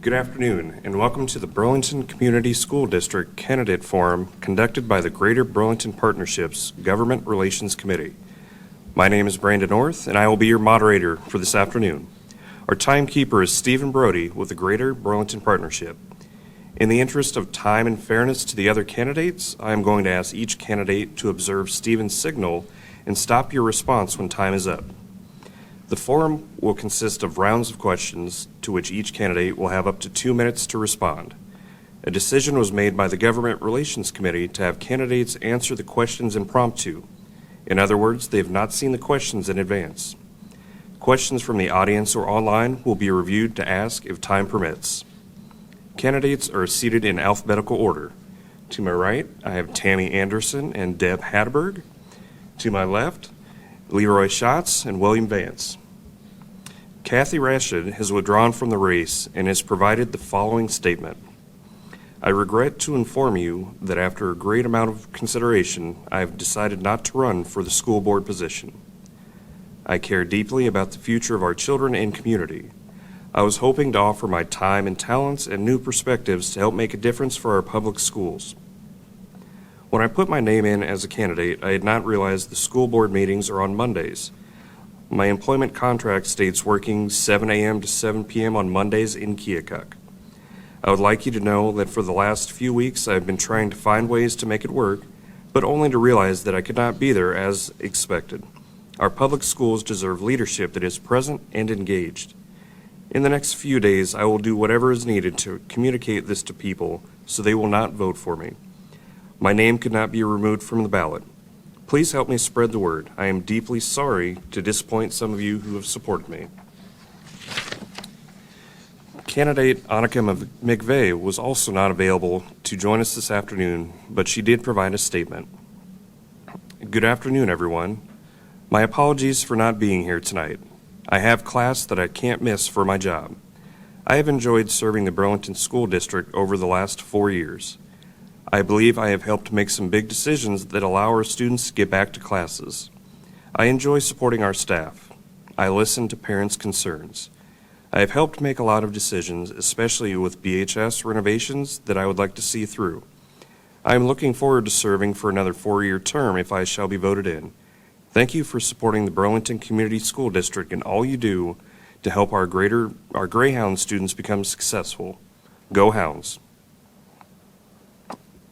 Good afternoon, and welcome to the Burlington Community School District Candidate Forum conducted by the Greater Burlington Partnerships Government Relations Committee. My name is Brandon North, and I will be your moderator for this afternoon. Our timekeeper is Stephen Brody with the Greater Burlington Partnership. In the interest of time and fairness to the other candidates, I am going to ask each candidate to observe Stephen's signal and stop your response when time is up. The forum will consist of rounds of questions to which each candidate will have up to 2 minutes to respond. A decision was made by the Government Relations Committee to have candidates answer the questions impromptu. In other words, they have not seen the questions in advance. Questions from the audience or online will be reviewed to ask if time permits. Candidates are seated in alphabetical order. To my right, I have Tammy Anderson and Deb Hadberg. To my left, Leroy Schatz and William Vance. Kathy Rashid has withdrawn from the race and has provided the following statement. I regret to inform you that after a great amount of consideration, I have decided not to run for the school board position. I care deeply about the future of our children and community. I was hoping to offer my time and talents and new perspectives to help make a difference for our public schools. When I put my name in as a candidate, I had not realized the school board meetings are on Mondays. My employment contract states working 7 a.m. to 7 p.m. on Mondays in Keokuk. I would like you to know that for the last few weeks I have been trying to find ways to make it work, but only to realize that I could not be there as expected. Our public schools deserve leadership that is present and engaged. In the next few days, I will do whatever is needed to communicate this to people so they will not vote for me. My name could not be removed from the ballot. Please help me spread the word. I am deeply sorry to disappoint some of you who have supported me. Candidate Annika McVeigh was also not available to join us this afternoon, but she did provide a statement. Good afternoon, everyone. My apologies for not being here tonight. I have class that I can't miss for my job. I have enjoyed serving the Burlington School District over the last 4 years. I believe I have helped make some big decisions that allow our students to get back to classes. I enjoy supporting our staff. I listen to parents' concerns. I have helped make a lot of decisions, especially with BHS renovations that I would like to see through. I am looking forward to serving for another 4-year term if I shall be voted in. Thank you for supporting the Burlington Community School District and all you do to help our Greyhound students become successful. Go Hounds!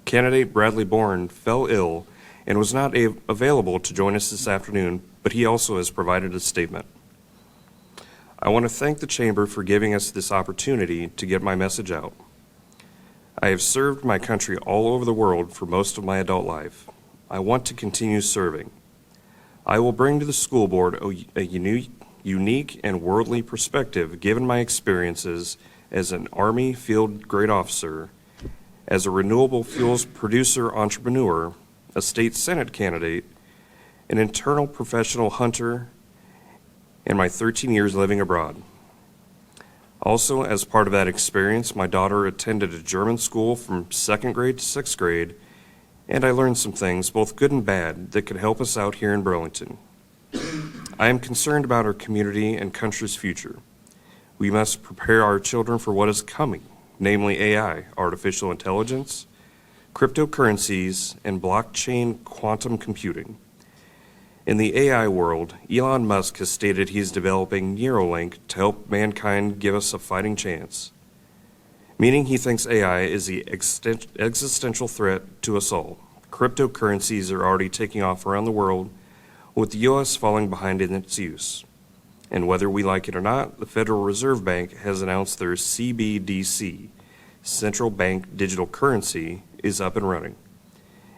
Candidate Bradley Bourne fell ill and was not available to join us this afternoon, but he also has provided a statement. I want to thank the Chamber for giving us this opportunity to get my message out. I have served my country all over the world for most of my adult life. I want to continue serving. I will bring to the school board a unique and worldly perspective given my experiences as an Army field grade officer, as a renewable fuels producer entrepreneur, a state Senate candidate, an internal professional hunter, and my 13 years living abroad. Also, as part of that experience, my daughter attended a German school from 2nd grade to 6th grade, and I learned some things, both good and bad, that could help us out here in Burlington. I am concerned about our community and country's future. We must prepare our children for what is coming, namely AI, artificial intelligence, cryptocurrencies, and blockchain quantum computing. In the AI world, Elon Musk has stated he is developing Neuralink to help mankind give us a fighting chance, meaning he thinks AI is the existential threat to us all. Cryptocurrencies are already taking off around the world, with the U.S. falling behind in its use. And whether we like it or not, the Federal Reserve Bank has announced their CBDC, Central Bank Digital Currency, is up and running.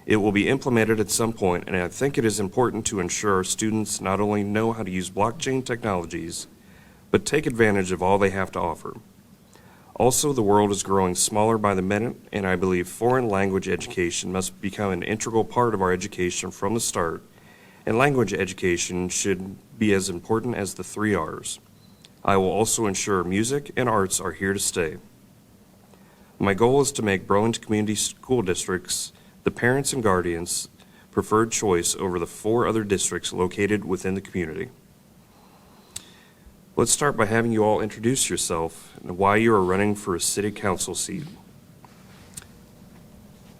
It will be implemented at some point, and I think it is important to ensure our students not only know how to use blockchain technologies, but take advantage of all they have to offer. Also, the world is growing smaller by the minute, and I believe foreign language education must become an integral part of our education from the start, and language education should be as important as the 3 R's. I will also ensure music and arts are here to stay. My goal is to make Burlington Community School Districts the parents and guardians' preferred choice over the 4 other districts located within the community. Let's start by having you all introduce yourself and why you are running for a city council seat.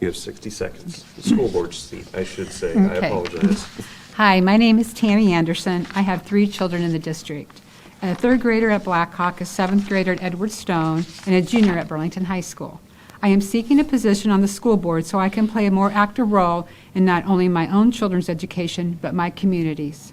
You have 60 seconds. The school board seat, I should say. Okay. I apologize. Hi, my name is Tammy Anderson. I have 3 children in the district. A 3rd grader at Blackhawk, a 7th grader at Edward Stone, and a junior at Burlington High School. I am seeking a position on the school board so I can play a more active role in not only my own children's education, but my community's.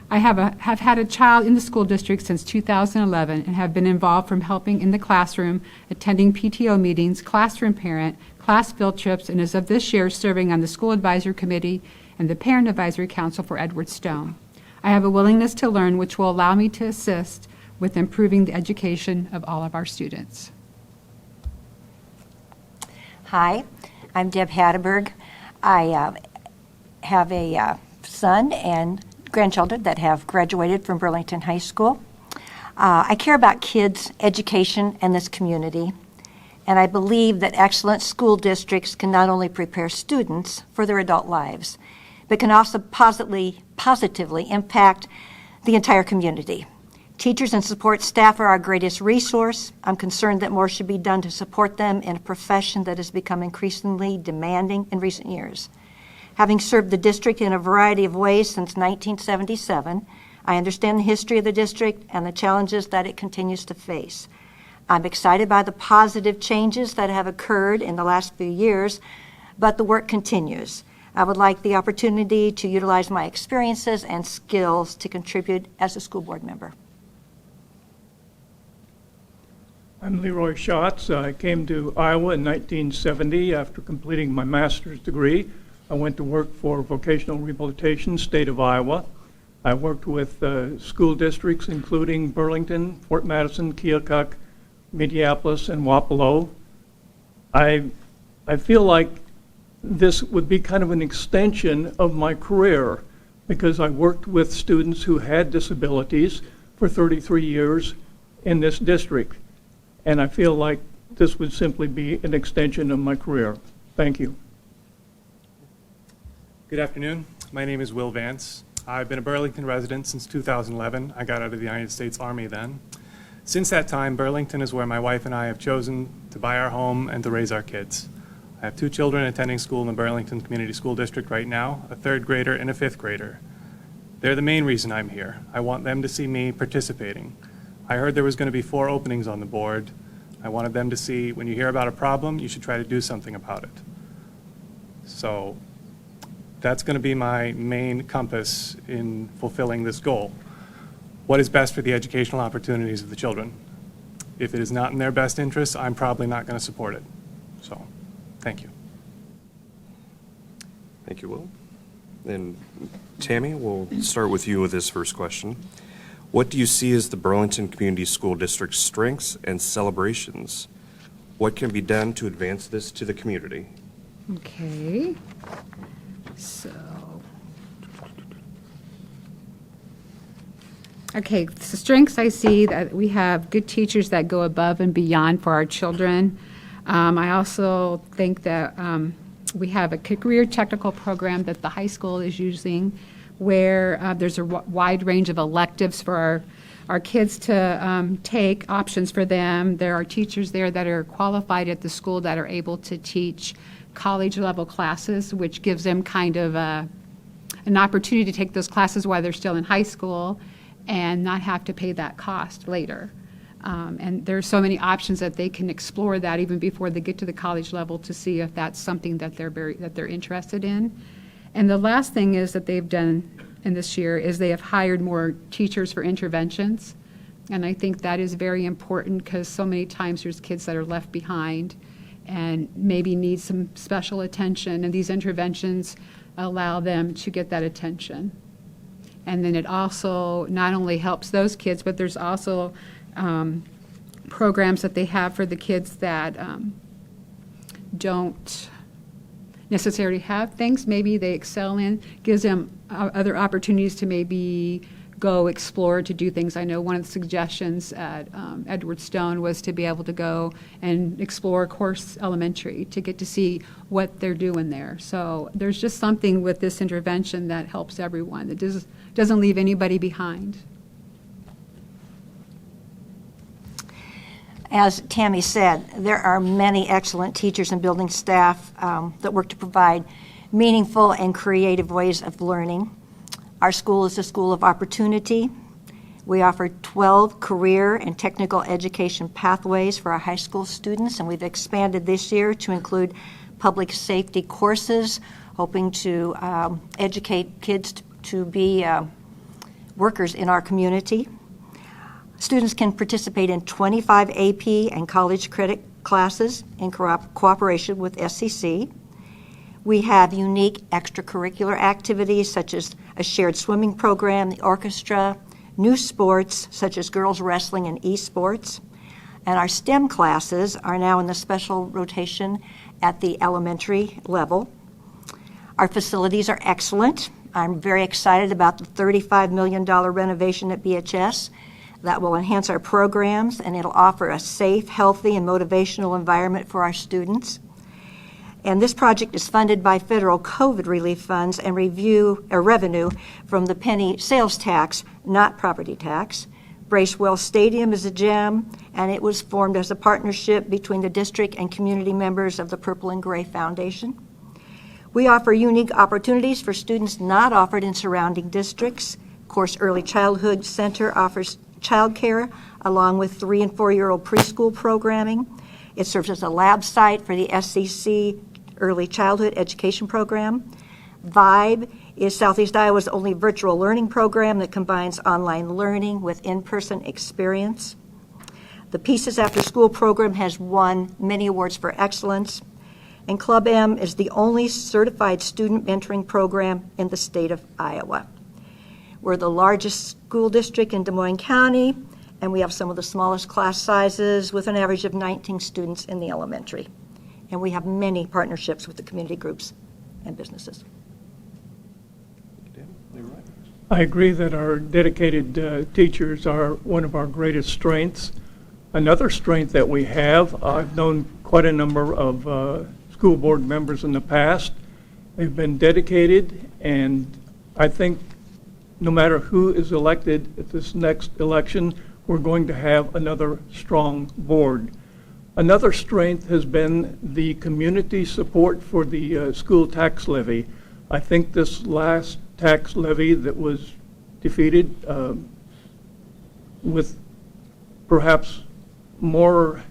I have had a child in the school district since 2011 and have been involved from helping in the classroom, attending PTO meetings, classroom parent, class field trips, and as of this year, serving on the school advisory committee and the parent advisory council for Edward Stone. I have a willingness to learn which will allow me to assist with improving the education of all of our students. Hi, I'm Deb Hatteberg. I have a son and grandchildren that have graduated from Burlington High School. I care about kids' education and this community, and I believe that excellent school districts can not only prepare students for their adult lives, but can also positively impact the entire community. Teachers and support staff are our greatest resource. I'm concerned that more should be done to support them in a profession that has become increasingly demanding in recent years. Having served the district in a variety of ways since 1977, I understand the history of the district and the challenges that it continues to face. I'm excited by the positive changes that have occurred in the last few years, but the work continues. I would like the opportunity to utilize my experiences and skills to contribute as a school board member. I'm Leroy Schatz. I came to Iowa in 1970 after completing my master's degree. I went to work for vocational rehabilitation, state of Iowa. I worked with school districts including Burlington, Fort Madison, Keokuk, Minneapolis, and Wapello. I feel like this would be kind of an extension of my career because I worked with students who had disabilities for 33 years in this district. And I feel like this would simply be an extension of my career. Thank you. Good afternoon. My name is Will Vance. I've been a Burlington resident since 2011. I got out of the United States Army then. Since that time, Burlington is where my wife and I have chosen to buy our home and to raise our kids. I have 2 children attending school in the Burlington Community School District right now, a 3rd grader and a 5th grader. They're the main reason I'm here. I want them to see me participating. I heard there was going to be 4 openings on the board. I wanted them to see when you hear about a problem, you should try to do something about it. So that's going to be my main compass in fulfilling this goal. What is best for the educational opportunities of the children? If it is not in their best interest, I'm probably not going to support it. So, thank you. Thank you, Will. And Tammy, we'll start with you with this first question. What do you see as the Burlington Community School District's strengths and celebrations? What can be done to advance this to the community? Okay. Okay, the strengths I see that we have good teachers that go above and beyond for our children. I also think that we have a career technical program that the high school is using where there's a wide range of electives for our kids to take, options for them. There are teachers there that are qualified at the school that are able to teach college-level classes, which gives them kind of an opportunity to take those classes while they're still in high school and not have to pay that cost later. And there's so many options that they can explore that even before they get to the college level to see if that's something that they're interested in. And the last thing is that they've done in this year is they have hired more teachers for interventions. And I think that is very important because so many times there's kids that are left behind and maybe need some special attention, and these interventions allow them to get that attention. And then it also not only helps those kids, but there's also programs that they have for the kids that don't necessarily have things maybe they excel in, gives them other opportunities to maybe go explore, to do things. I know one of the suggestions at Edward Stone was to be able to go and explore Course Elementary to get to see what they're doing there. So there's just something with this intervention that helps everyone, that doesn't leave anybody behind. As Tammy said, there are many excellent teachers and building staff that work to provide meaningful and creative ways of learning. Our school is a school of opportunity. We offer 12 career and technical education pathways for our high school students, and we've expanded this year to include public safety courses, hoping to educate kids to be workers in our community. Students can participate in 25 AP and college credit classes in cooperation with SCC. We have unique extracurricular activities such as a shared swimming program, the orchestra, new sports such as girls wrestling and esports. And our STEM classes are now in the special rotation at the elementary level. Our facilities are excellent. I'm very excited about the $35 million renovation at BHS. That will enhance our programs, and it'll offer a safe, healthy, and motivational environment for our students. And this project is funded by federal COVID relief funds and revenue from the penny sales tax, not property tax. Bracewell Stadium is a gem, and it was formed as a partnership between the district and community members of the Purple and Gray Foundation. We offer unique opportunities for students not offered in surrounding districts. Of course, Early Childhood Center offers childcare along with 3- and 4-year-old preschool programming. It serves as a lab site for the SCC Early Childhood Education Program. VIBE is Southeast Iowa's only virtual learning program that combines online learning with in-person experience. The Pieces After School program has won many awards for excellence. And Club M is the only certified student mentoring program in the state of Iowa. We're the largest school district in Des Moines County, and we have some of the smallest class sizes with an average of 19 students in the elementary. And we have many partnerships with the community groups and businesses. I agree that our dedicated teachers are one of our greatest strengths. Another strength that we have, I've known quite a number of school board members in the past. They've been dedicated, and I think no matter who is elected at this next election, we're going to have another strong board. Another strength has been the community support for the school tax levy. I think this last tax levy that was defeated with perhaps more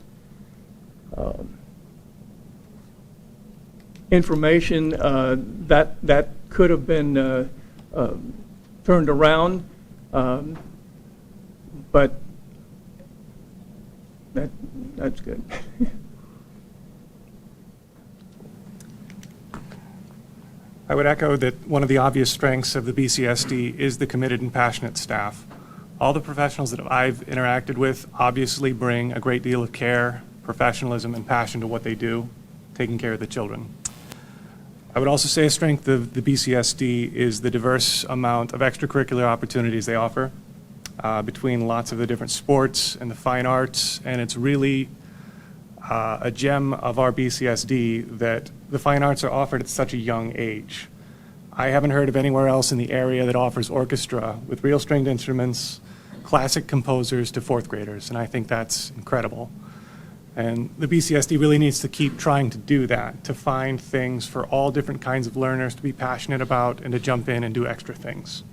information that could have been turned around, but that's good. I would echo that one of the obvious strengths of the BCSD is the committed and passionate staff. All the professionals that I've interacted with obviously bring a great deal of care, professionalism, and passion to what they do, taking care of the children. I would also say a strength of the BCSD is the diverse amount of extracurricular opportunities they offer between lots of the different sports and the fine arts, and it's really a gem of our BCSD that the fine arts are offered at such a young age. I haven't heard of anywhere else in the area that offers orchestra with real stringed instruments, classic composers to 4th graders, and I think that's incredible. And the BCSD really needs to keep trying to do that, to find things for all different kinds of learners to be passionate about and to jump in and do extra things.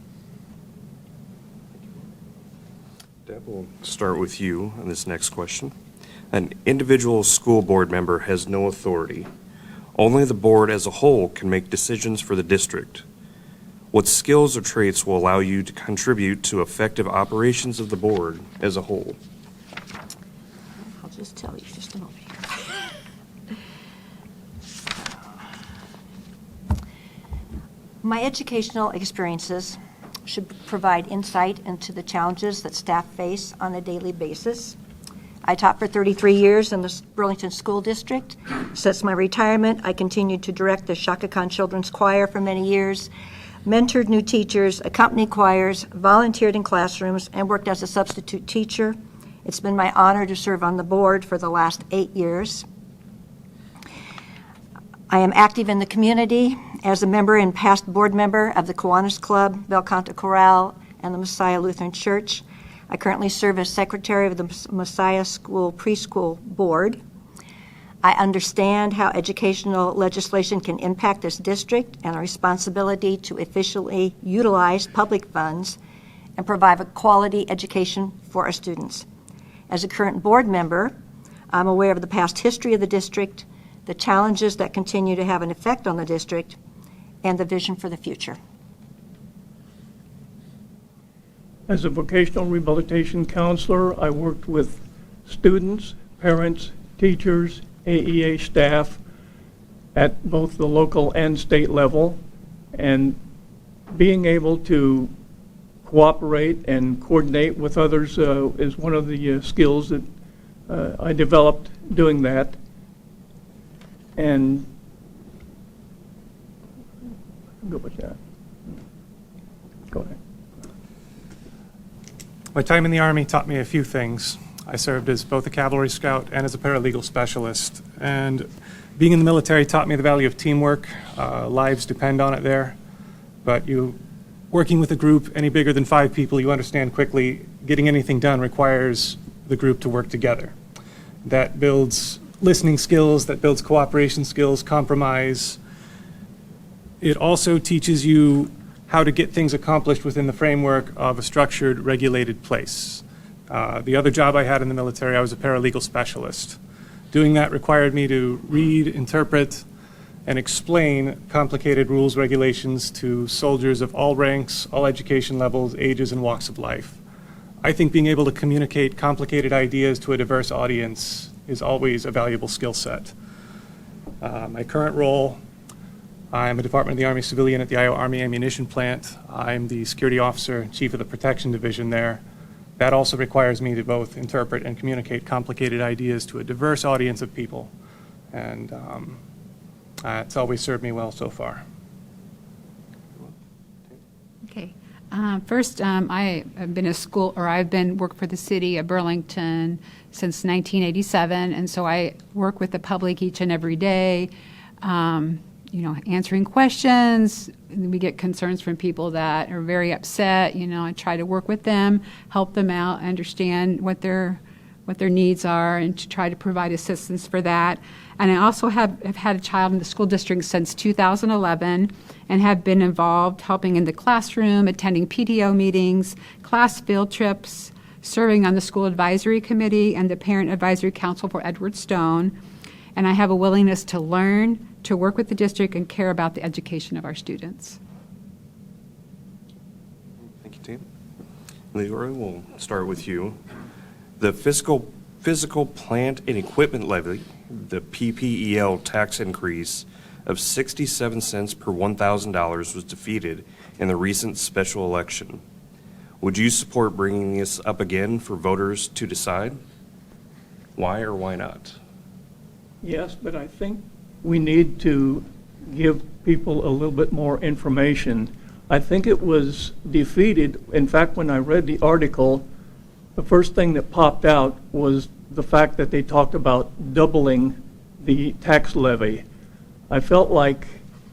Deb, we'll start with you on this next question. An individual school board member has no authority. Only the board as a whole can make decisions for the district. What skills or traits will allow you to contribute to effective operations of the board as a whole? I'll just tell you just a moment here. My educational experiences should provide insight into the challenges that staff face on a daily basis. I taught for 33 years in the Burlington School District. Since my retirement, I continued to direct the Shaka Khan Children's Choir for many years, mentored new teachers, accompanied choirs, volunteered in classrooms, and worked as a substitute teacher. It's been my honor to serve on the board for the last 8 years. I am active in the community as a member and past board member of the Kiwanis Club, Belcanto Chorale, and the Messiah Lutheran Church. I currently serve as secretary of the Messiah School Preschool Board. I understand how educational legislation can impact this district and our responsibility to efficiently utilize public funds and provide a quality education for our students. As a current board member, I'm aware of the past history of the district, the challenges that continue to have an effect on the district, and the vision for the future. As a vocational rehabilitation counselor, I worked with students, parents, teachers, AEA staff at both the local and state level, and being able to cooperate and coordinate with others is one of the skills that I developed doing that. And go with that. Go ahead. My time in the Army taught me a few things. I served as both a cavalry scout and as a paralegal specialist. And being in the military taught me the value of teamwork. Lives depend on it there. But working with a group any bigger than 5 people, you understand quickly getting anything done requires the group to work together. That builds listening skills, that builds cooperation skills, compromise. It also teaches you how to get things accomplished within the framework of a structured, regulated place. The other job I had in the military, I was a paralegal specialist. Doing that required me to read, interpret, and explain complicated rules, regulations to soldiers of all ranks, all education levels, ages, and walks of life. I think being able to communicate complicated ideas to a diverse audience is always a valuable skill set. My current role, I'm a Department of the Army civilian at the Iowa Army Ammunition Plant. I'm the security officer, chief of the protection division there. That also requires me to both interpret and communicate complicated ideas to a diverse audience of people. And it's always served me well so far. Okay. First, I have been worked for the city of Burlington since 1987, and so I work with the public each and every day, answering questions. We get concerns from people that are very upset. I try to work with them, help them out, understand what their needs are, and to try to provide assistance for that. And I also have had a child in the school district since 2011 and have been involved helping in the classroom, attending PTO meetings, class field trips, serving on the school advisory committee and the parent advisory council for Edward Stone. And I have a willingness to learn, to work with the district, and care about the education of our students. Thank you, Tim. Leroy, we'll start with you. The physical plant and equipment levy, the PPEL tax increase of 67 cents per $1,000 was defeated in the recent special election. Would you support bringing this up again for voters to decide? Why or why not? Yes, but I think we need to give people a little bit more information. I think it was defeated. In fact, when I read the article, the first thing that popped out was the fact that they talked about doubling the tax levy. I felt like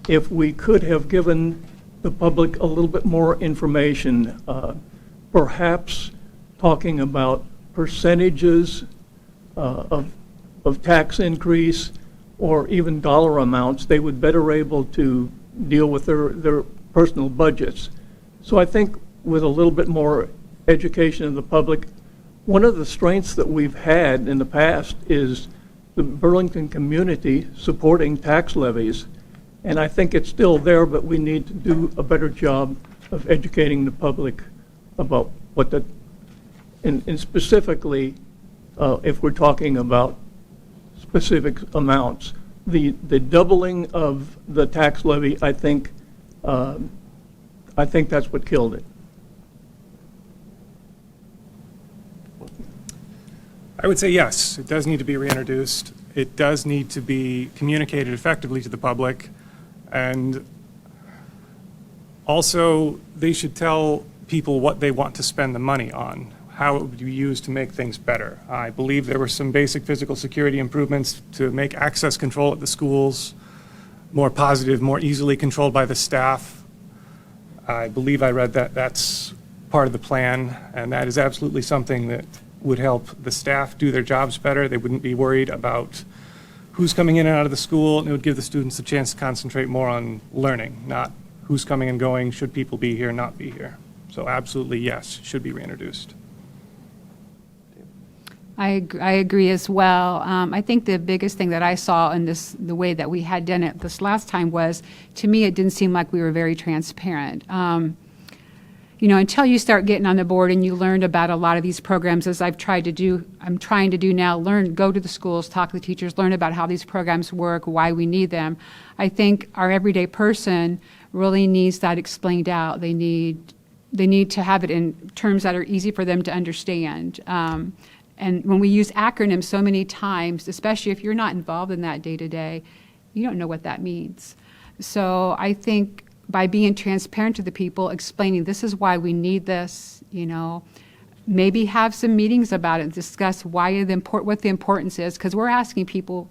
if we could have given the public a little bit more information, perhaps talking about percentages of tax increase or even dollar amounts, they would better able to deal with their personal budgets. So I think with a little bit more education of the public, one of the strengths that we've had in the past is the Burlington community supporting tax levies. And I think it's still there, but we need to do a better job of educating the public about what and specifically, if we're talking about specific amounts, the doubling of the tax levy, I think that's what killed it. I would say yes, it does need to be reintroduced. It does need to be communicated effectively to the public. And also, they should tell people what they want to spend the money on, how it would be used to make things better. I believe there were some basic physical security improvements to make access control at the schools more positive, more easily controlled by the staff. I believe I read that that's part of the plan, and that is absolutely something that would help the staff do their jobs better. They wouldn't be worried about who's coming in and out of the school, and it would give the students a chance to concentrate more on learning, not who's coming and going, should people be here, not be here. So absolutely, yes, should be reintroduced. I agree as well. I think the biggest thing that I saw in the way that we had done it this last time was, to me, it didn't seem like we were very transparent. Until you start getting on the board and you learned about a lot of these programs, as I'm trying to do now, go to the schools, talk to the teachers, learn about how these programs work, why we need them. I think our everyday person really needs that explained out. They need to have it in terms that are easy for them to understand. And when we use acronyms so many times, especially if you're not involved in that day to day, you don't know what that means. So I think by being transparent to the people, explaining this is why we need this, maybe have some meetings about it, discuss what the importance is, because we're asking people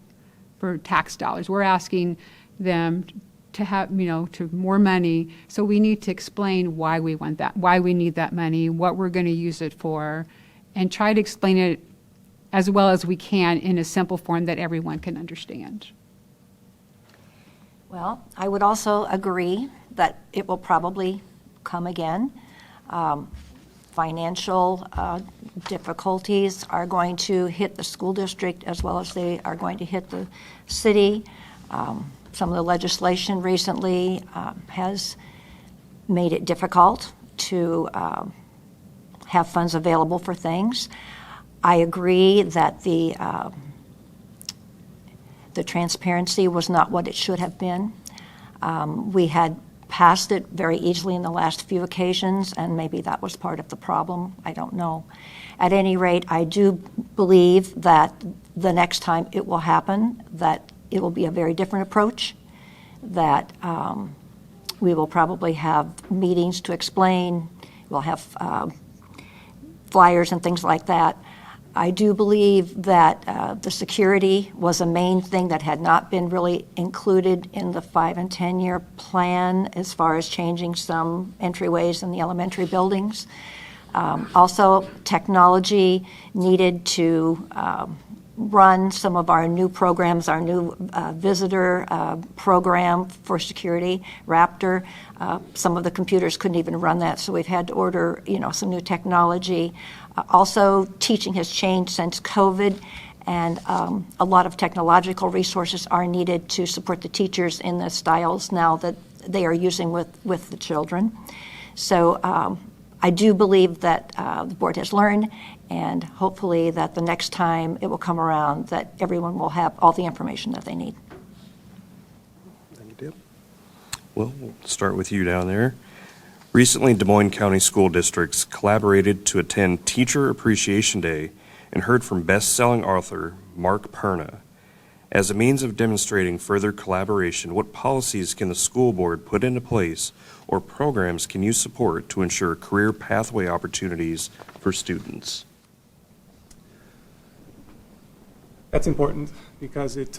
for tax dollars. We're asking them to have, to more money. So we need to explain why we want that, why we need that money, what we're going to use it for, and try to explain it as well as we can in a simple form that everyone can understand. Well, I would also agree that it will probably come again. Financial difficulties are going to hit the school district as well as they are going to hit the city. Some of the legislation recently has made it difficult to have funds available for things. I agree that the transparency was not what it should have been. We had passed it very easily in the last few occasions, and maybe that was part of the problem. I don't know. At any rate, I do believe that the next time it will happen, that it will be a very different approach, that we will probably have meetings to explain, we'll have flyers and things like that. I do believe that the security was a main thing that had not been really included in the 5 and 10 year plan as far as changing some entryways in the elementary buildings. Also, technology needed to run some of our new programs, our new visitor program for security, Raptor. Some of the computers couldn't even run that, so we've had to order, some new technology. Also, teaching has changed since COVID, and a lot of technological resources are needed to support the teachers in the styles now that they are using with the children. So I do believe that the board has learned, and hopefully that the next time it will come around that everyone will have all the information that they need. Thank you, Deb. Well, we'll start with you down there. Recently, Des Moines County School Districts collaborated to attend Teacher Appreciation Day and heard from best-selling author Mark Perna. As a means of demonstrating further collaboration, what policies can the school board put into place or programs can you support to ensure career pathway opportunities for students? That's important because it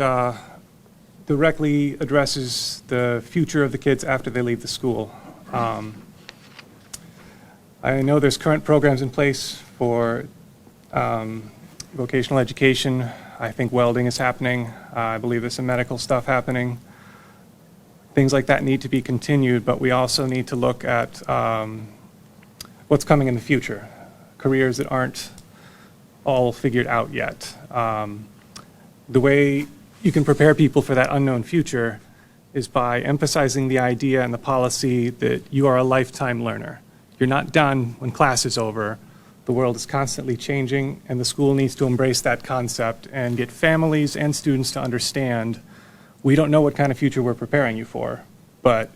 directly addresses the future of the kids after they leave the school. I know there's current programs in place for vocational education. I think welding is happening. I believe there's some medical stuff happening. Things like that need to be continued, but we also need to look at what's coming in the future, careers that aren't all figured out yet. The way you can prepare people for that unknown future is by emphasizing the idea and the policy that you are a lifetime learner. You're not done when class is over. The world is constantly changing, and the school needs to embrace that concept and get families and students to understand we don't know what kind of future we're preparing you for, but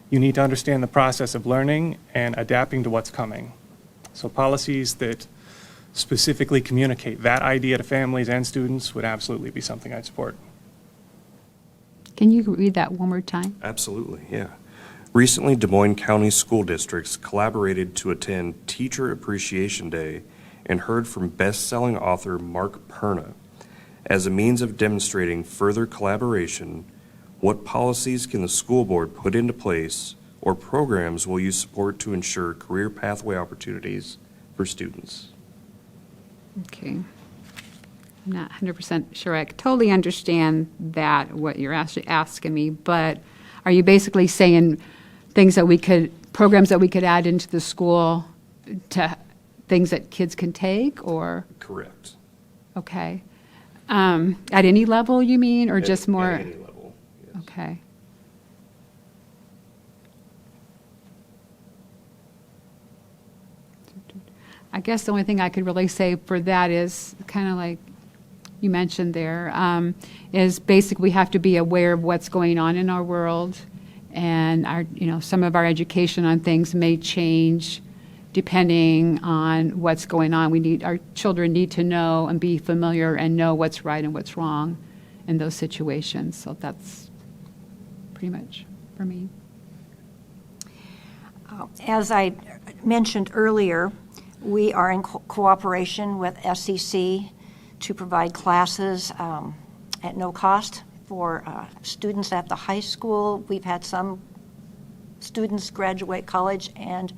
you need to understand the process of learning and adapting to what's coming. So policies that specifically communicate that idea to families and students would absolutely be something I'd support. Can you read that one more time? Absolutely, yeah. Recently, Des Moines County School Districts collaborated to attend Teacher Appreciation Day and heard from best-selling author Mark Perna. As a means of demonstrating further collaboration, what policies can the school board put into place or programs will you support to ensure career pathway opportunities for students? Okay. I'm not 100% sure I totally understand that, what you're actually asking me, but are you basically saying programs that we could add into the school to things that kids can take, or? Correct. Okay. At any level, you mean, or just more? At any level, yes. Okay. I guess the only thing I could really say for that is kind of like you mentioned there, is basically we have to be aware of what's going on in our world, and some of our education on things may change depending on what's going on. Our children need to know and be familiar and know what's right and what's wrong in those situations. So that's pretty much for me. As I mentioned earlier, we are in cooperation with SEC to provide classes at no cost for students at the high school. We've had some students graduate college and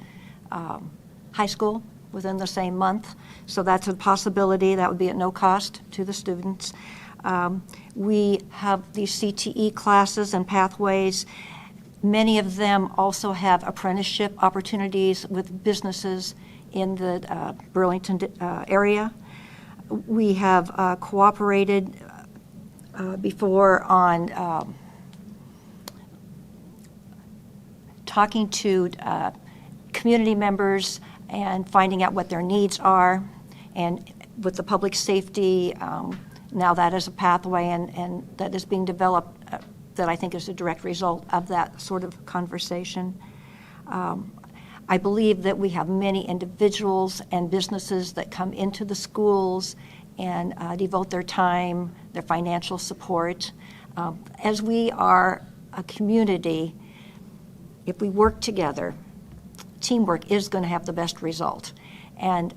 high school within the same month, so that's a possibility. That would be at no cost to the students. We have these CTE classes and pathways. Many of them also have apprenticeship opportunities with businesses in the Burlington area. We have cooperated before on talking to community members and finding out what their needs are, and with the public safety, now that is a pathway and that is being developed that I think is a direct result of that sort of conversation. I believe that we have many individuals and businesses that come into the schools and devote their time, their financial support. As we are a community, if we work together, teamwork is going to have the best result. And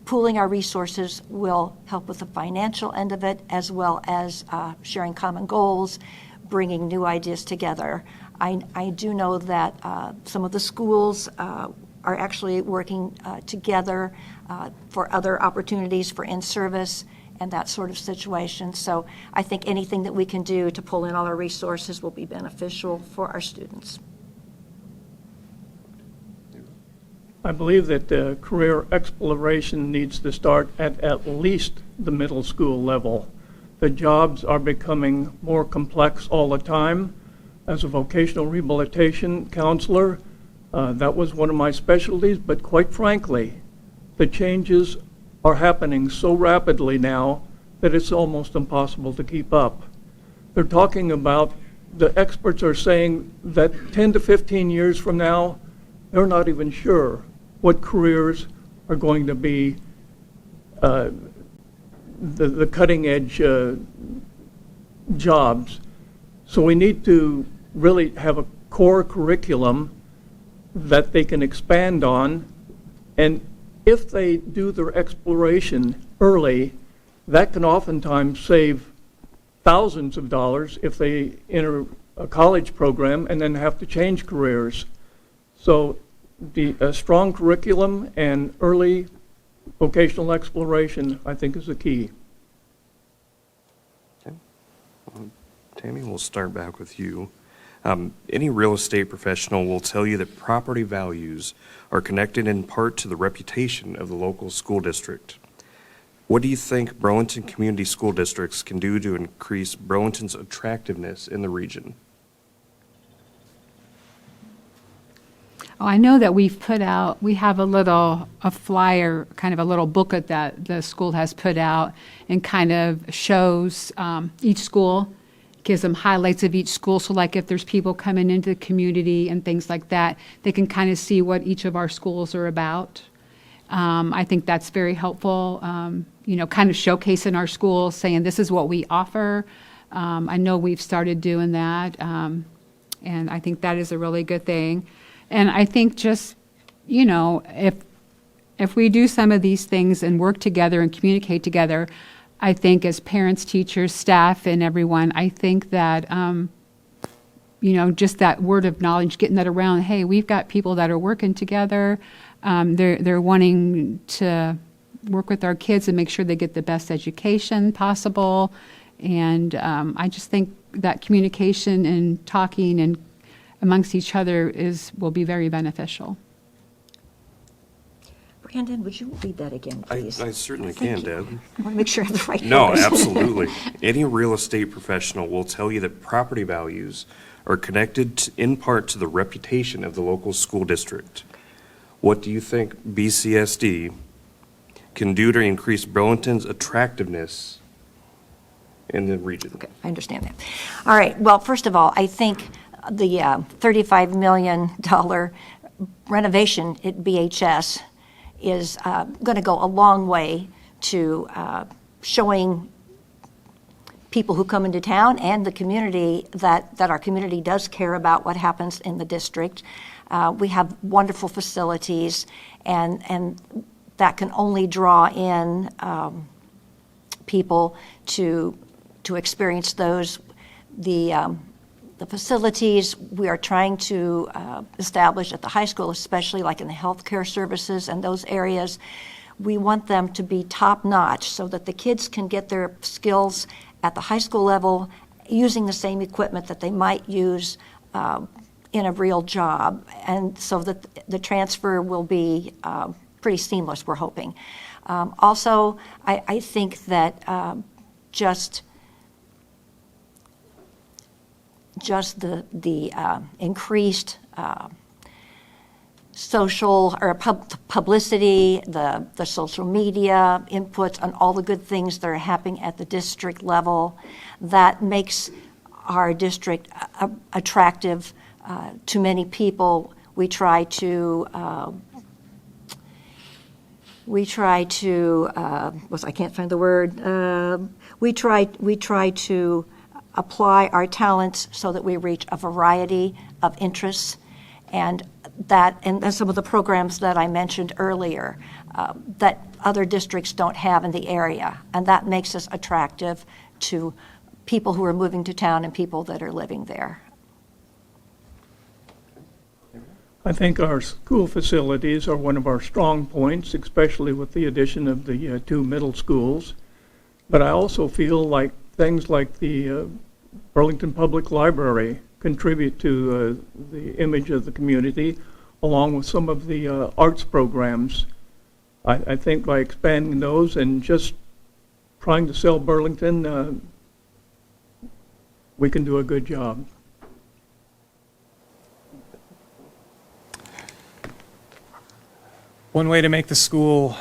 pooling our resources will help with the financial end of it, as well as sharing common goals, bringing new ideas together. I do know that some of the schools are actually working together for other opportunities for in-service and that sort of situation. So I think anything that we can do to pull in all our resources will be beneficial for our students. I believe that career exploration needs to start at least the middle school level. The jobs are becoming more complex all the time. As a vocational rehabilitation counselor, that was one of my specialties, but quite frankly, the changes are happening so rapidly now that it's almost impossible to keep up. They're talking about, the experts are saying that 10 to 15 years from now, they're not even sure what careers are going to be the cutting edge jobs. So we need to really have a core curriculum that they can expand on, and if they do their exploration early, that can oftentimes save thousands of dollars if they enter a college program and then have to change careers. So a strong curriculum and early vocational exploration, I think, is the key. Okay. Tammy, we'll start back with you. Any real estate professional will tell you that property values are connected in part to the reputation of the local school district. What do you think Burlington Community School Districts can do to increase Burlington's attractiveness in the region? Oh, I know that we have a flyer, kind of a little booklet that the school has put out and kind of shows each school, gives them highlights of each school. So like if there's people coming into the community and things like that, they can kind of see what each of our schools are about. I think that's very helpful, kind of showcasing our schools, saying this is what we offer. I know we've started doing that, and I think that is a really good thing. And I think just, if we do some of these things and work together and communicate together, I think as parents, teachers, staff, and everyone, I think that, just that word of knowledge, getting that around. Hey, we've got people that are working together. They're wanting to work with our kids and make sure they get the best education possible. And I just think that communication and talking and amongst each other will be very beneficial. Brandon, would you read that again, please? I certainly Thank can, you. Deb. I want to make sure I have the right No, numbers. absolutely. Any real estate professional will tell you that property values are connected in part to the reputation of the local school district. What do you think BCSD can do to increase Burlington's attractiveness in the region? Okay, I understand that. All right, well, first of all, I think the $35 million renovation at BHS is going to go a long way to showing people who come into town and the community that our community does care about what happens in the district. We have wonderful facilities, and that can only draw in people to experience those. The facilities we are trying to establish at the high school, especially like in the healthcare services and those areas, we want them to be top-notch so that the kids can get their skills at the high school level using the same equipment that they might use in a real job, and so that the transfer will be pretty seamless, we're hoping. Also, I think that just the increased social or publicity, the social media inputs on all the good things that are happening at the district level, that makes our district attractive to many people. We try to I can't find the word. We try to apply our talents so that we reach a variety of interests, and some of the programs that I mentioned earlier that other districts don't have in the area, and that makes us attractive to people who are moving to town and people that are living there. I think our school facilities are one of our strong points, especially with the addition of the two middle schools. But I also feel like things like the Burlington Public Library contribute to the image of the community, along with some of the arts programs. I think by expanding those and just trying to sell Burlington, we can do a good job. One way to make the school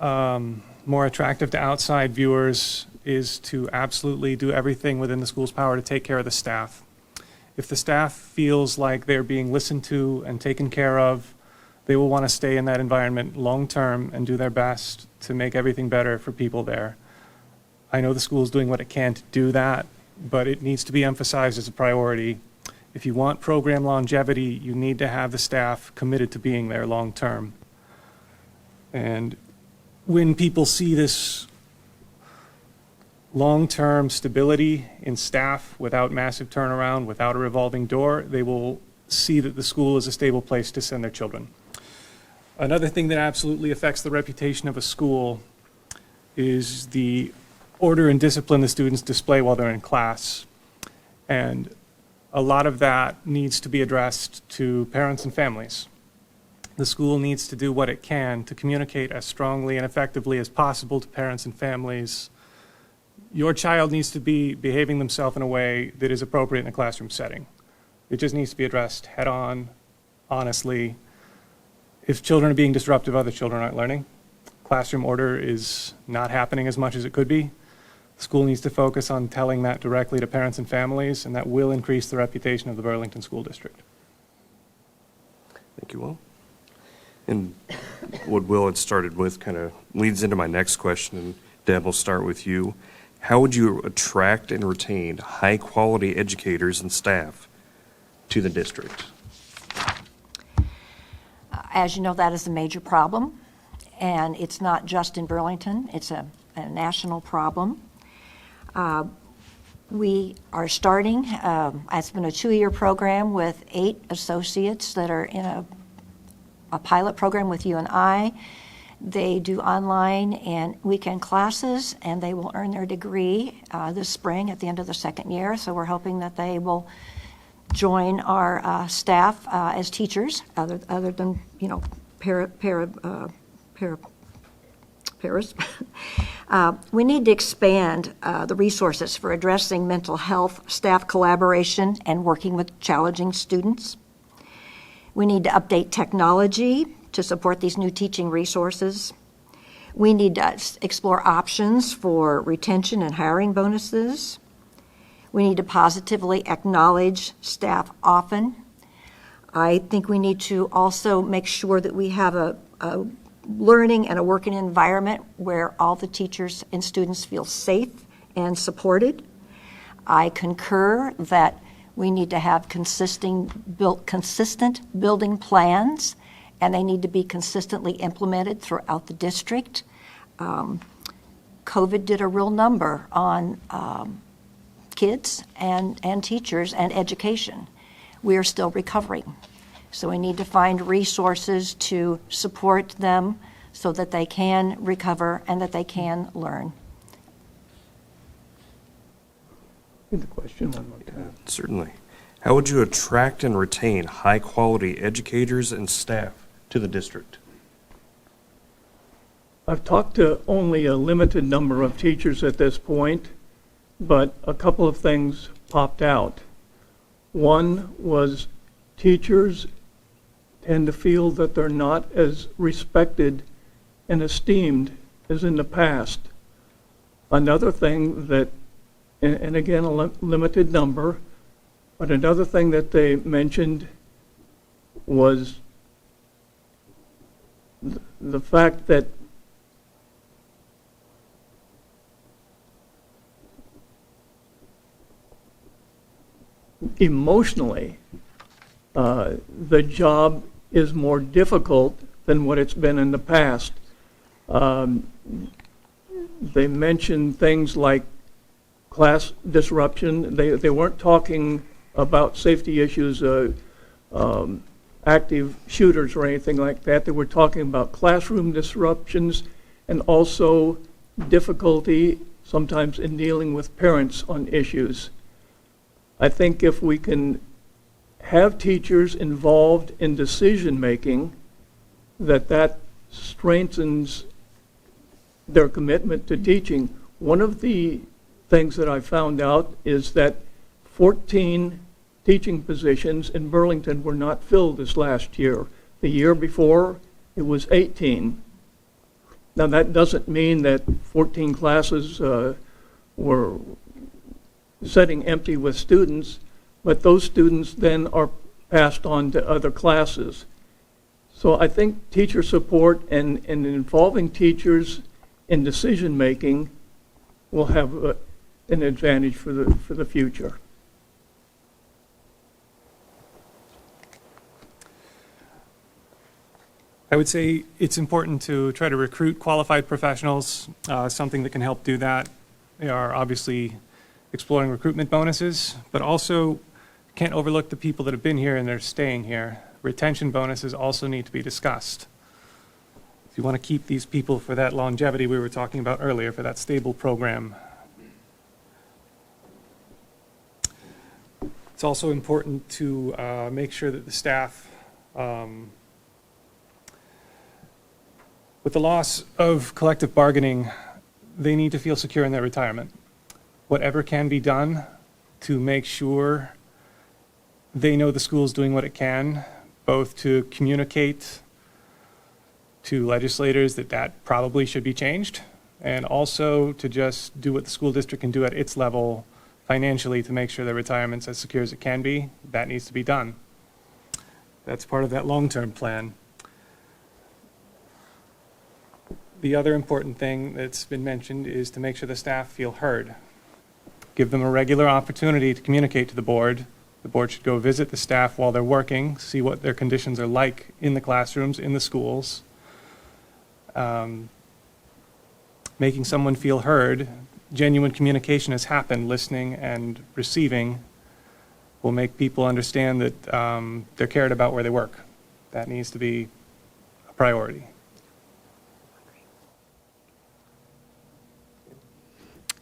more attractive to outside viewers is to absolutely do everything within the school's power to take care of the staff. If the staff feels like they're being listened to and taken care of, they will want to stay in that environment long term and do their best to make everything better for people there. I know the school is doing what it can to do that, but it needs to be emphasized as a priority. If you want program longevity, you need to have the staff committed to being there long term. And when people see this long-term stability in staff without massive turnaround, without a revolving door, they will see that the school is a stable place to send their children. Another thing that absolutely affects the reputation of a school is the order and discipline the students display while they're in class. And a lot of that needs to be addressed to parents and families. The school needs to do what it can to communicate as strongly and effectively as possible to parents and families. Your child needs to be behaving themselves in a way that is appropriate in a classroom setting. It just needs to be addressed head on, honestly. If children are being disruptive, other children aren't learning. Classroom order is not happening as much as it could be. The school needs to focus on telling that directly to parents and families, and that will increase the reputation of the Burlington School District. Thank you, Will. And what Will had started with kind of leads into my next question, and Deb, we'll start with you. How would you attract and retain high-quality educators and staff to the district? As you know, that is a major problem, and it's not just in Burlington. It's a national problem. We are starting, it's been a 2-year program with 8 associates that are in a pilot program with UNI. They do online and weekend classes, and they will earn their degree this spring at the end of the 2nd year. So we're hoping that they will join our staff as teachers, other than, paras. We need to expand the resources for addressing mental health, staff collaboration, and working with challenging students. We need to update technology to support these new teaching resources. We need to explore options for retention and hiring bonuses. We need to positively acknowledge staff often. I think we need to also make sure that we have a learning and a working environment where all the teachers and students feel safe and supported. I concur that we need to have consistent building plans, and they need to be consistently implemented throughout the district. COVID did a real number on kids and teachers and education. We are still recovering. So we need to find resources to support them so that they can recover and that they can learn. Read the question one more time. Certainly. How would you attract and retain high-quality educators and staff to the district? I've talked to only a limited number of teachers at this point, but a couple of things popped out. One was teachers tend to feel that they're not as respected and esteemed as in the past. Another thing that, and again, a limited number, but another thing that they mentioned was the fact that emotionally, the job is more difficult than what it's been in the past. They mentioned things like class disruption. They weren't talking about safety issues, active shooters or anything like that. They were talking about classroom disruptions and also difficulty sometimes in dealing with parents on issues. I think if we can have teachers involved in decision-making, that strengthens their commitment to teaching. One of the things that I found out is that 14 teaching positions in Burlington were not filled this last year. The year before, it was 18. Now, that doesn't mean that 14 classes were sitting empty with students, but those students then are passed on to other classes. So I think teacher support and involving teachers in decision-making will have an advantage for the future. I would say it's important to try to recruit qualified professionals. Something that can help do that are obviously exploring recruitment bonuses, but also can't overlook the people that have been here and they're staying here. Retention bonuses also need to be discussed. If you want to keep these people for that longevity we were talking about earlier, for that stable program. It's also important to make sure that the staff, with the loss of collective bargaining, they need to feel secure in their retirement. Whatever can be done to make sure they know the school's doing what it can, both to communicate to legislators that probably should be changed, and also to just do what the school district can do at its level financially to make sure their retirement's as secure as it can be. That needs to be done. That's part of that long-term plan. The other important thing that's been mentioned is to make sure the staff feel heard. Give them a regular opportunity to communicate to the board. The board should go visit the staff while they're working, see what their conditions are like in the classrooms, in the schools. Making someone feel heard genuine communication has happened, listening and receiving will make people understand that they're cared about where they work. That needs to be a priority.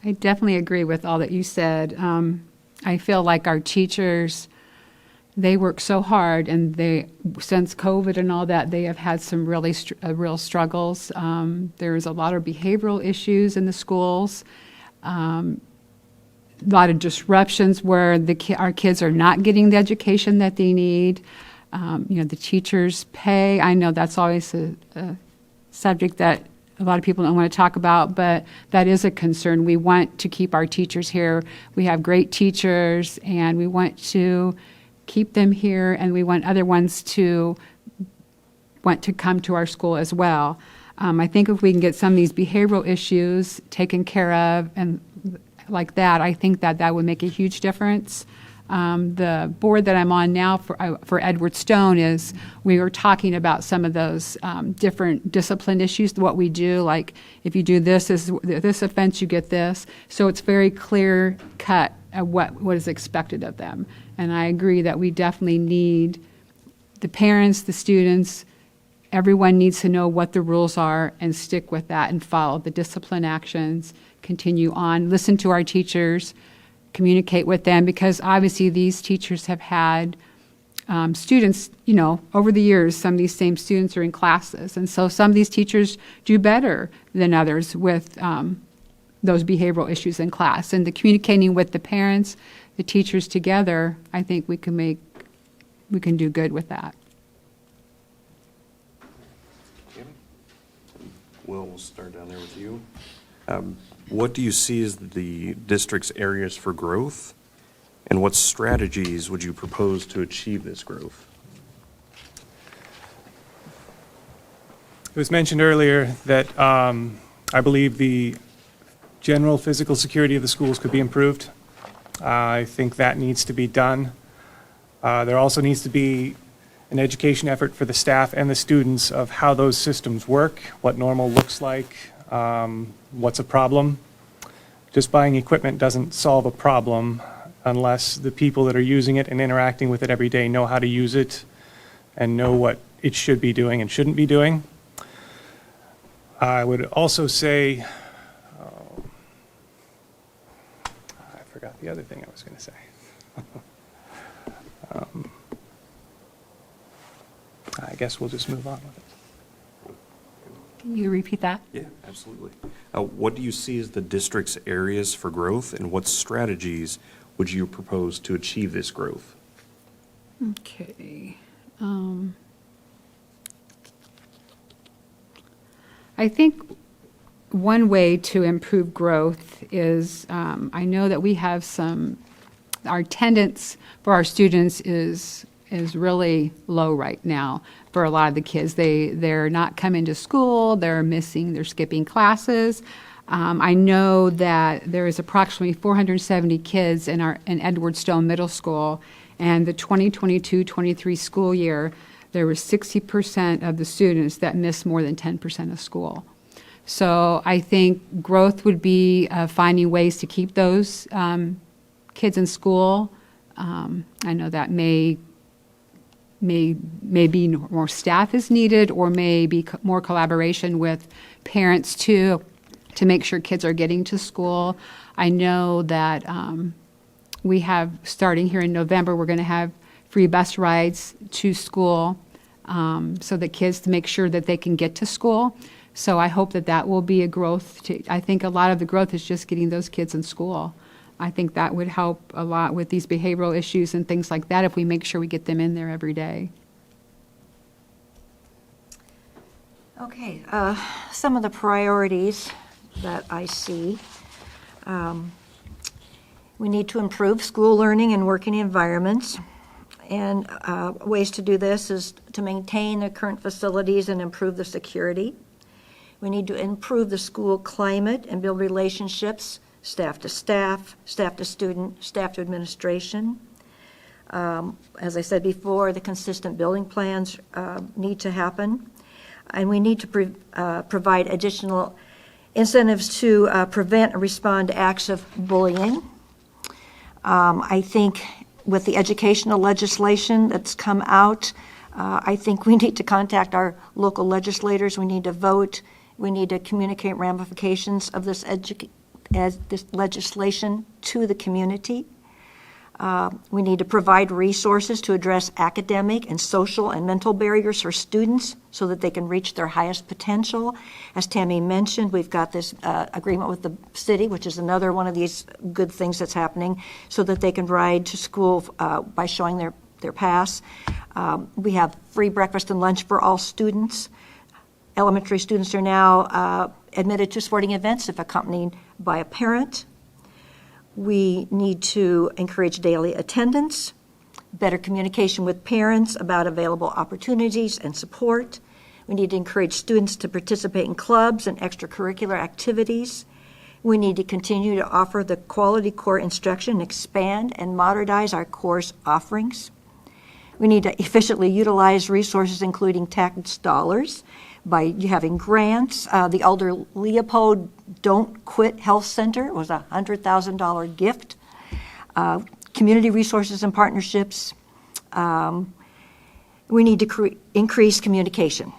I definitely agree with all that you said. I feel like our teachers, they work so hard, and since COVID and all that, they have had some really real struggles. There's a lot of behavioral issues in the schools, a lot of disruptions where our kids are not getting the education that they need. The teachers' pay, I know that's always a subject that a lot of people don't want to talk about, but that is a concern. We want to keep our teachers here. We have great teachers, and we want to keep them here, and we want other ones to want to come to our school as well. I think if we can get some of these behavioral issues taken care of and like that, I think that would make a huge difference. The board that I'm on now for Edward Stone is, we were talking about some of those different discipline issues, what we do, like if you do this offense, you get this. So it's very clear cut at what is expected of them. And I agree that we definitely need the parents, the students, everyone needs to know what the rules are and stick with that and follow the discipline actions, continue on, listen to our teachers, communicate with them, because obviously these teachers have had students, over the years, some of these same students are in classes. And so some of these teachers do better than others with those behavioral issues in class. And the communicating with the parents, the teachers together, I think we can do good with that. Will, we'll start down there with you. What do you see as the district's areas for growth, and what strategies would you propose to achieve this growth? It was mentioned earlier that I believe the general physical security of the schools could be improved. I think that needs to be done. There also needs to be an education effort for the staff and the students of how those systems work, what normal looks like, what's a problem. Just buying equipment doesn't solve a problem unless the people that are using it and interacting with it every day know how to use it and know what it should be doing and shouldn't be doing. I would also say, I forgot the other thing I was going to say. I guess we'll just move on with it. Can you repeat that? Yeah, absolutely. What do you see as the district's areas for growth, and what strategies would you propose to achieve this growth? Okay. I think one way to improve growth is, I know that we have our attendance for our students is really low right now for a lot of the kids. They're not coming to school, they're skipping classes. I know that there is approximately 470 kids in Edward Stone Middle School, and the 2022-23 school year, there were 60% of the students that missed more than 10% of school. So I think growth would be finding ways to keep those kids in school. I know that may be more staff is needed, or may be more collaboration with parents too, to make sure kids are getting to school. I know that we have, starting here in November, we're going to have free bus rides to school, so the kids, to make sure that they can get to school. So I hope that will be a growth. I think a lot of the growth is just getting those kids in school. I think that would help a lot with these behavioral issues and things like that if we make sure we get them in there every day. Okay, some of the priorities that I see. We need to improve school learning and working environments. And ways to do this is to maintain the current facilities and improve the security. We need to improve the school climate and build relationships, staff to staff, staff to student, staff to administration. As I said before, the consistent building plans need to happen. And we need to provide additional Incentives to prevent and respond to acts of bullying. I think with the educational legislation that's come out, I think we need to contact our local legislators. We need to vote. We need to communicate ramifications of this legislation to the community. We need to provide resources to address academic and social and mental barriers for students so that they can reach their highest potential. As Tammy mentioned, we've got this agreement with the city, which is another one of these good things that's happening, so that they can ride to school by showing their pass. We have free breakfast and lunch for all students. Elementary students are now admitted to sporting events if accompanied by a parent. We need to encourage daily attendance, better communication with parents about available opportunities and support. We need to encourage students to participate in clubs and extracurricular activities. We need to continue to offer the quality core instruction, expand and modernize our course offerings. We need to efficiently utilize resources, including tax dollars, by having grants. The Elder Leopold Don't Quit Health Center was a $100,000 gift. Community resources and partnerships. We need to increase communication.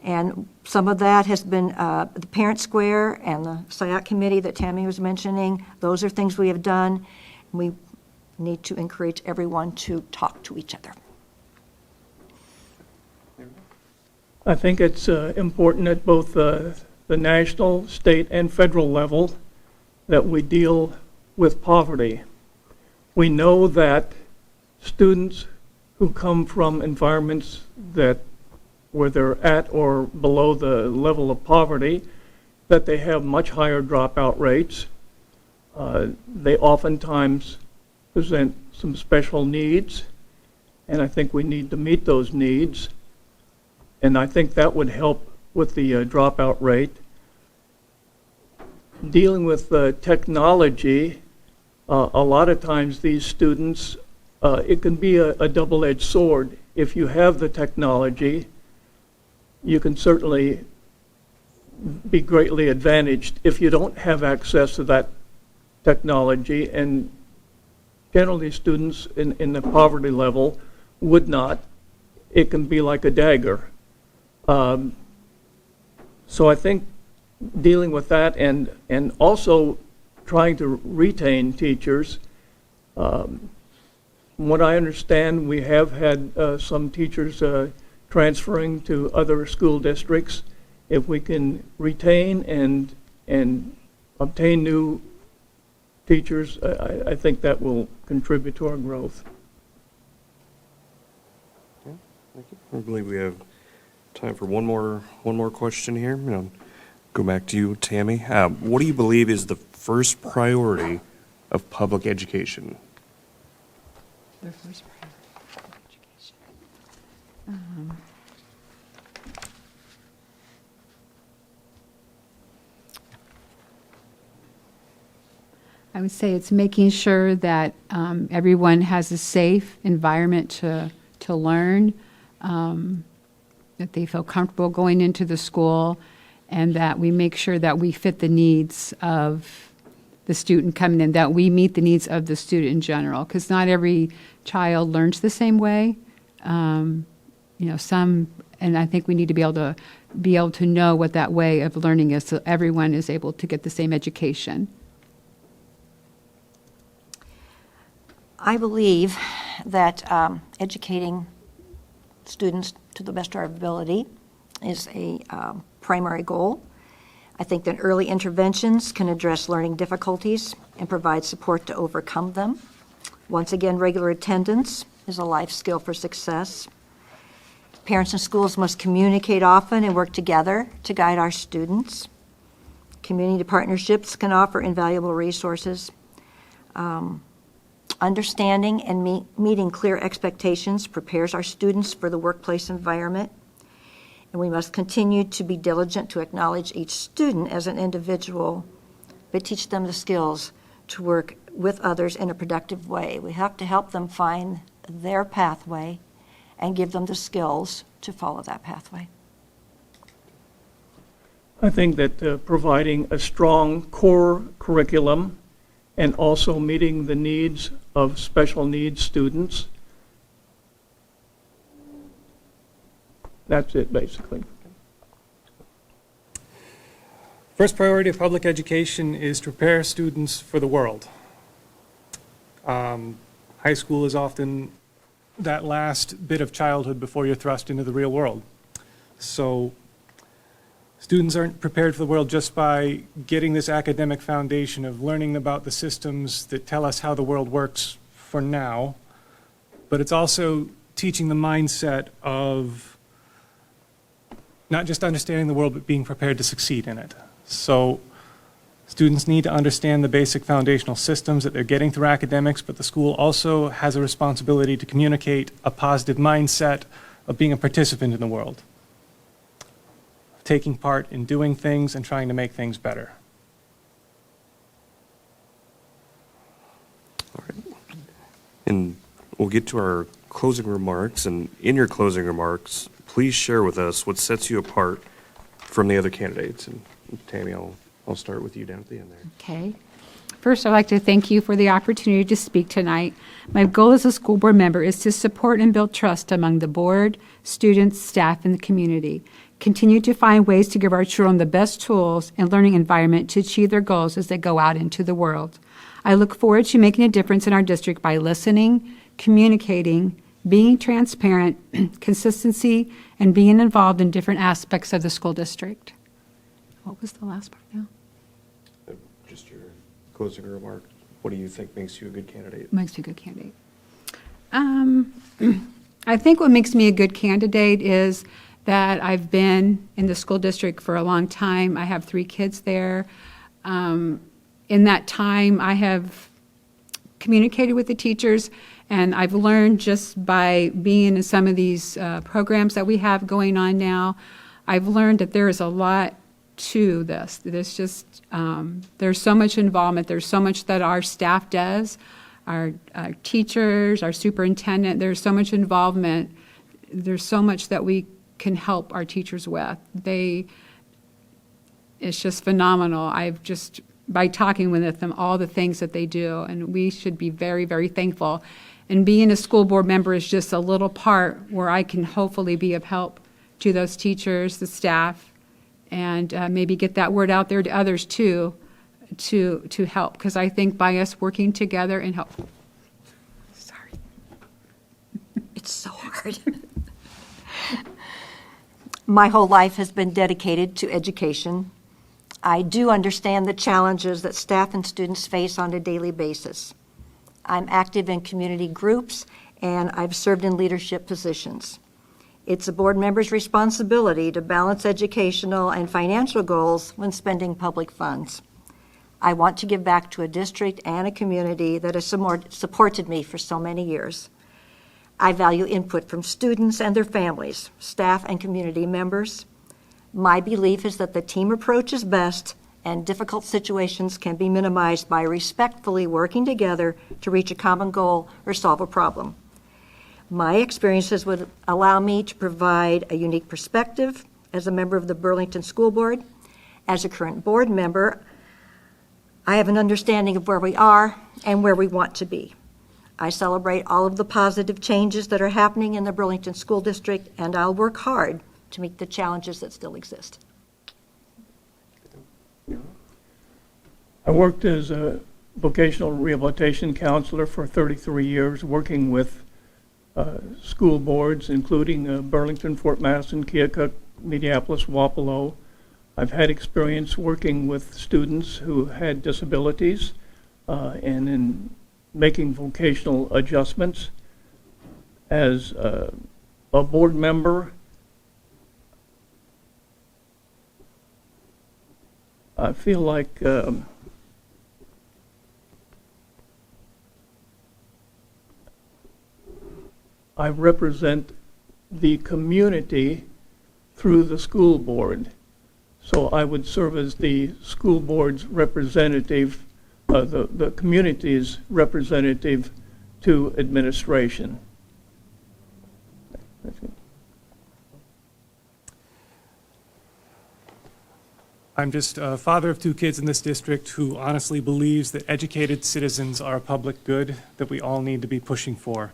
And some of that has been the Parent Square and the SIAC committee that Tammy was mentioning. Those are things we have done. We need to encourage everyone to talk to each other. I think it's important at both the national, state, and federal level that we deal with poverty. We know that students who come from environments where they're at or below the level of poverty, that they have much higher dropout rates. They oftentimes present some special needs, and I think we need to meet those needs. And I think that would help with the dropout rate. Dealing with technology, a lot of times these students, it can be a double-edged sword. If you have the technology, you can certainly be greatly advantaged. If you don't have access to that technology, and generally students in the poverty level would not, it can be like a dagger. So I think dealing with that and also trying to retain teachers. From what I understand, we have had some teachers transferring to other school districts. If we can retain and obtain new teachers, I think that will contribute to our growth. Yeah, thank you. I believe we have time for one more question here. Go back to you, Tammy. What do you believe is the first priority of public education? Their first priority of education. I would say it's making sure that everyone has a safe environment to learn, that they feel comfortable going into the school, and that we make sure that we fit the needs of the student coming in, that we meet the needs of the student in general, because not every child learns the same way. Some, and I think we need to be able to know what that way of learning is, so everyone is able to get the same education. I believe that educating students to the best of our ability is a primary goal. I think that early interventions can address learning difficulties and provide support to overcome them. Once again, regular attendance is a life skill for success. Parents and schools must communicate often and work together to guide our students. Community partnerships can offer invaluable resources. Understanding and meeting clear expectations prepares our students for the workplace environment. And we must continue to be diligent to acknowledge each student as an individual, but teach them the skills to work with others in a productive way. We have to help them find their pathway and give them the skills to follow that pathway. I think that providing a strong core curriculum and also meeting the needs of special needs students. That's it, basically. First priority of public education is to prepare students for the world. High school is often that last bit of childhood before you're thrust into the real world. So students aren't prepared for the world just by getting this academic foundation of learning about the systems that tell us how the world works for now, but it's also teaching the mindset of not just understanding the world, but being prepared to succeed in it. So students need to understand the basic foundational systems that they're getting through academics, but the school also has a responsibility to communicate a positive mindset of being a participant in the world, taking part in doing things and trying to make things better. All right. And we'll get to our closing remarks. And in your closing remarks, please share with us what sets you apart from the other candidates. And Tammy, I'll start with you down at the end there. Okay. First, I'd like to thank you for the opportunity to speak tonight. My goal as a school board member is to support and build trust among the board, students, staff, and the community. Continue to find ways to give our children the best tools and learning environment to achieve their goals as they go out into the world. I look forward to making a difference in our district by listening, communicating, being transparent, consistency, and being involved in different aspects of the school district. What was the last part now? Just your closing remark. What do you think makes you a good candidate? Makes you a good candidate. I think what makes me a good candidate is that I've been in the school district for a long time. I have 3 kids there. In that time, I have communicated with the teachers, and I've learned just by being in some of these programs that we have going on now, I've learned that there is a lot to this. There's just, there's so much involvement. There's so much that our staff does, our teachers, our superintendent. There's so much involvement. There's so much that we can help our teachers with. It's just phenomenal. I've just, by talking with them, all the things that they do, and we should be very, very thankful. And being a school board member is just a little part where I can hopefully be of help to those teachers, the staff, and maybe get that word out there to others too, to help. Because I think by us working together and help. Sorry. It's so hard. My whole life has been dedicated to education. I do understand the challenges that staff and students face on a daily basis. I'm active in community groups, and I've served in leadership positions. It's a board member's responsibility to balance educational and financial goals when spending public funds. I want to give back to a district and a community that has supported me for so many years. I value input from students and their families, staff and community members. My belief is that the team approach is best, and difficult situations can be minimized by respectfully working together to reach a common goal or solve a problem. My experiences would allow me to provide a unique perspective as a member of the Burlington School Board. As a current board member, I have an understanding of where we are and where we want to be. I celebrate all of the positive changes that are happening in the Burlington School District, and I'll work hard to meet the challenges that still exist. I worked as a vocational rehabilitation counselor for 33 years, working with school boards, including Burlington, Fort Madison, Keokuk, Minneapolis, Wapello. I've had experience working with students who had disabilities and in making vocational adjustments. As a board member, I feel like I represent the community through the school board. So I would serve as the school board's representative, the community's representative to administration. I'm just a father of 2 kids in this district who honestly believes that educated citizens are a public good that we all need to be pushing for.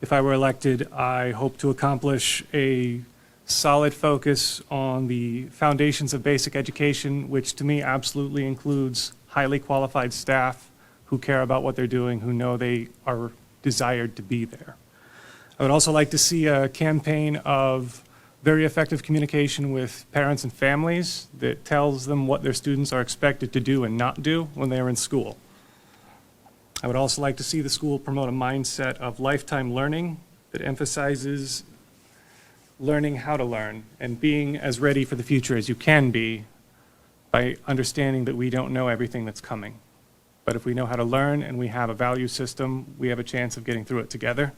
If I were elected, I hope to accomplish a solid focus on the foundations of basic education, which to me absolutely includes highly qualified staff who care about what they're doing, who know they are desired to be there. I would also like to see a campaign of very effective communication with parents and families that tells them what their students are expected to do and not do when they are in school. I would also like to see the school promote a mindset of lifetime learning that emphasizes learning how to learn and being as ready for the future as you can be by understanding that we don't know everything that's coming. But if we know how to learn and we have a value system, we have a chance of getting through it together.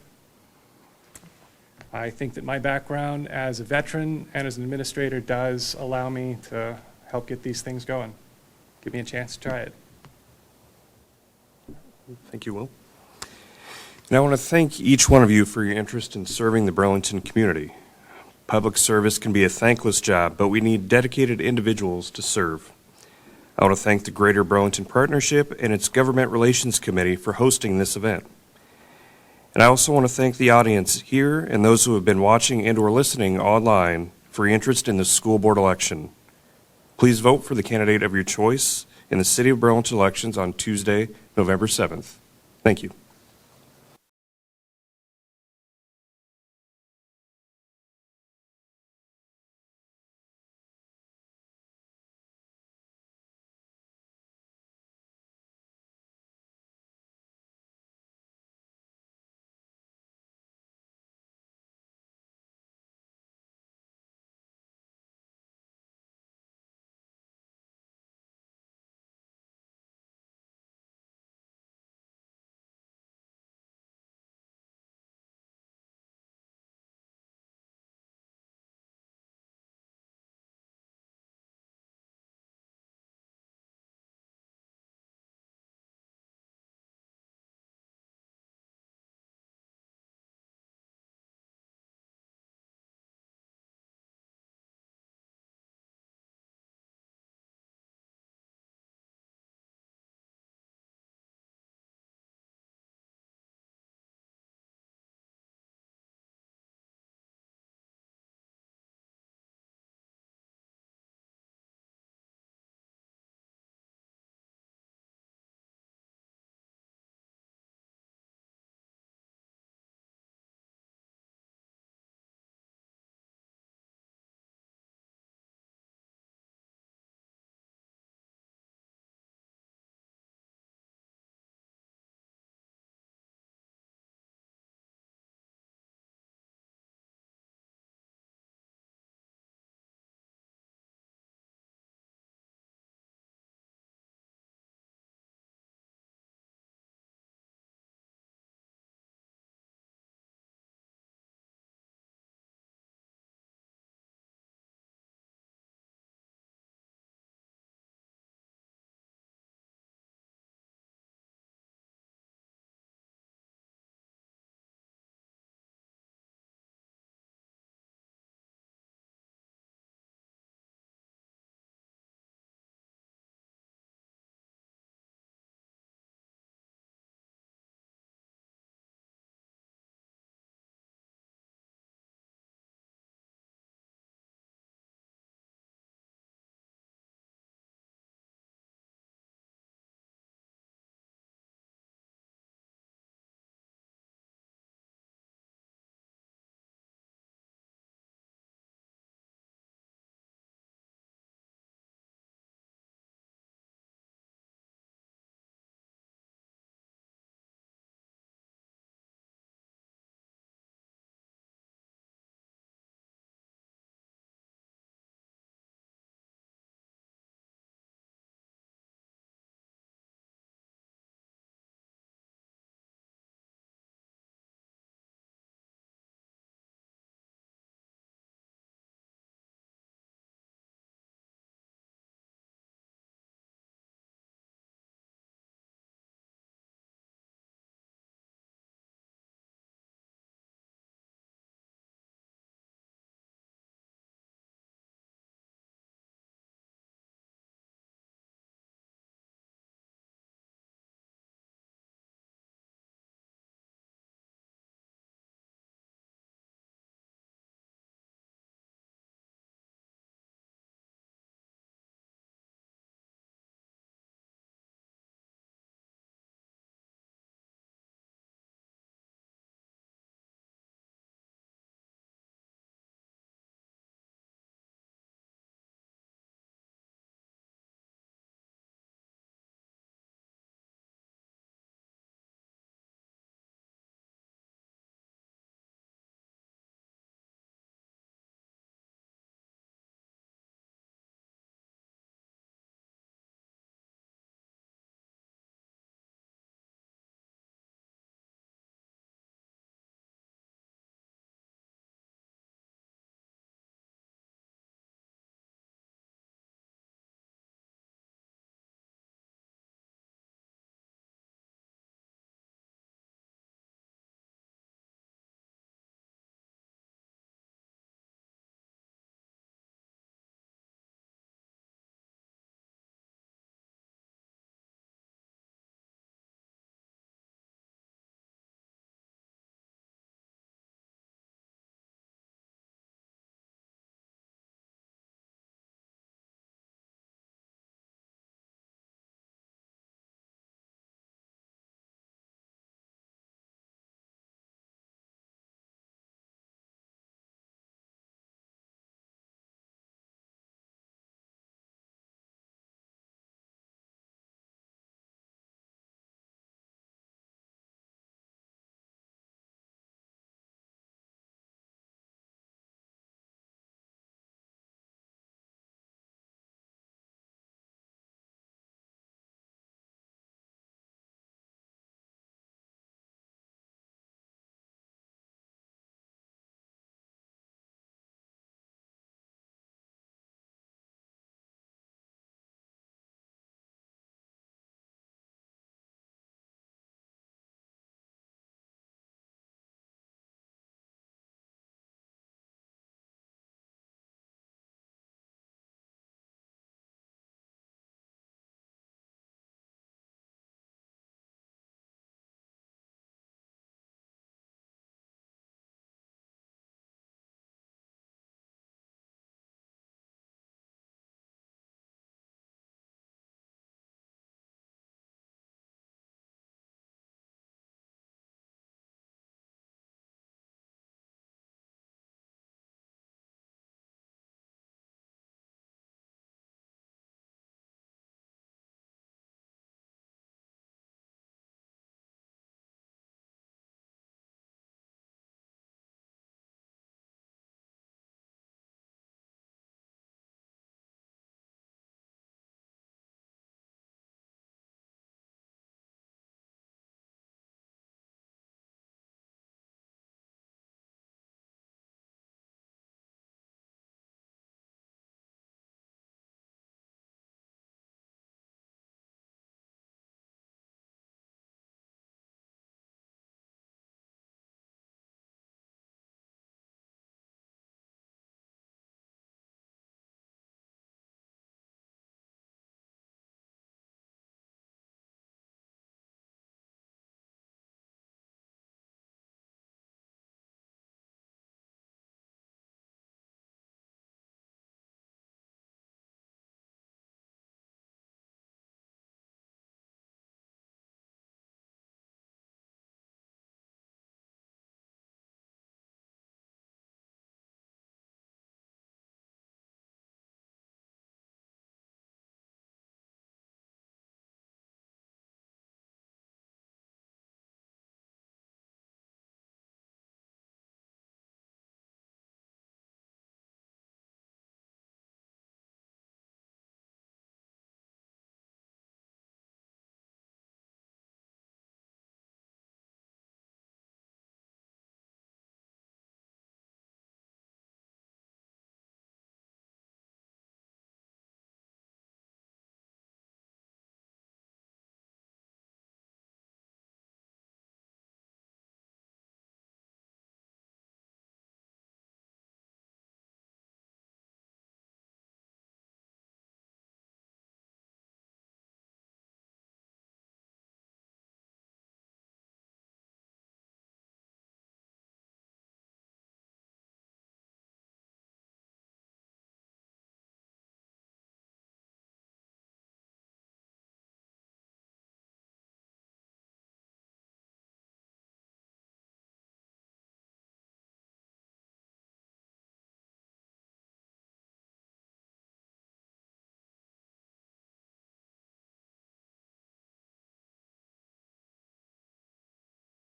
I think that my background as a veteran and as an administrator does allow me to help get these things going. Give me a chance to try it. Thank you, Will. And I want to thank each one of you for your interest in serving the Burlington community. Public service can be a thankless job, but we need dedicated individuals to serve. I want to thank the Greater Burlington Partnership and its Government Relations Committee for hosting this event. And I also want to thank the audience here and those who have been watching and or listening online for your interest in the school board election. Please vote for the candidate of your choice in the City of Burlington elections on Tuesday, November 7th. Thank you.